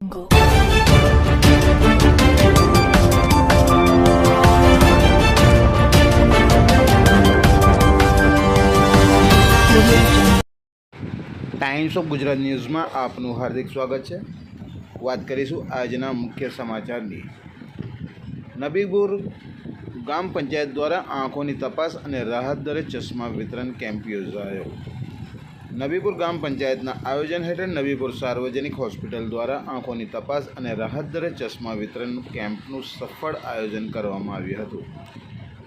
Go. Times of Gujarat ન્યૂઝમાં આપનું હાર્દિક સ્વાગત છે. વાત કરીશું આજના મુખ્ય સમાચારની. નબીપુર ગામ પંચાયત દ્વારા આંખોની તપાસ અને રાહત દરે ચશ્મા વિતરણ કેમ્પ યોજાયો. નબીપુર ગામ પંચાયતના આયોજન હેઠળ નબીપુર સાર્વજનિક હોસ્પિટલ દ્વારા આંખોની તપાસ અને રાહત દરે ચશ્મા વિતરણ કેમ્પનું સફળ આયોજન કરવામાં આવ્યું હતું.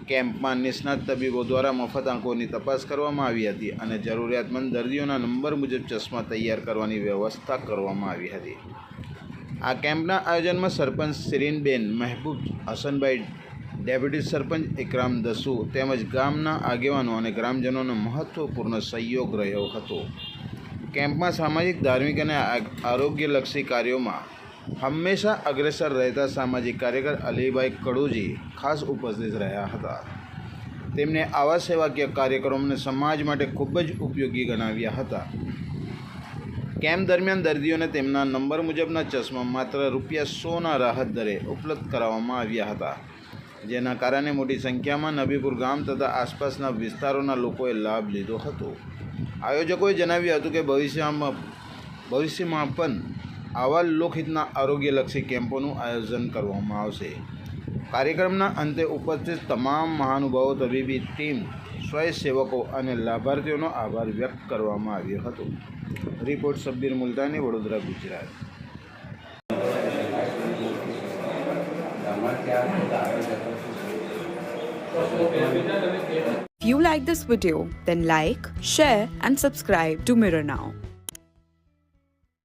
કેમ્પમાં નિષ્ણાત તબીબો દ્વારા મફત આંખોની તપાસ કરવામાં આવી હતી અને જરૂરિયાતમંદ દર્દીઓના નંબર મુજબ ચશ્મા તૈયાર કરવાની વ્યવસ્થા કરવામાં આવી હતી. આ કેમ્પના આયોજનમાં સરપંચ શિરીનબેન મહેબૂબ હસનભાઈ, ડેપ્યુટી સરપંચ ઇકરામ દસુ તેમજ ગામના આગેવાનો અને ગ્રામજનોનો મહત્વપૂર્ણ સહયોગ રહ્યો હતો. કેમ્પમાં સામાજિક, ધાર્મિક અને આરોગ્યલક્ષી કાર્યોમાં હંમેશા અગ્રેસર રહેતા સામાજિક કાર્યકર અલીભાઈ કડુજી ખાસ ઉપસ્થિત રહ્યા હતા. તેમણે આવા સેવાકીય કાર્યક્રમોને સમાજ માટે ખૂબ જ ઉપયોગી ગણાવ્યા હતા. કેમ્પ દરમિયાન દર્દીઓને તેમના નંબર મુજબના ચશ્મા માત્ર ₹100ના રાહત દરે ઉપલબ્ધ કરાવવામાં આવ્યા હતા, જેના કારણે મોટી સંખ્યામાં નબીપુર ગામ તથા આસપાસના વિસ્તારોના લોકોએ લાભ લીધો હતો. આયોજકોએ જણાવ્યું હતું કે ભવિષ્યમાં પણ આવા લોકહિતના આરોગ્યલક્ષી કેમ્પોનું આયોજન કરવામાં આવશે. કાર્યક્રમના અંતે ઉપસ્થિત તમામ મહાનુભાવો, તબીબી ટીમ, સ્વયંસેવકો અને લાભાર્થીઓનો આભાર વ્યક્ત કરવામાં આવ્યો હતો. Report Shabbir Multani, Vadodara, Gujarat. If you like this video, then like, share and subscribe to Mirror Now.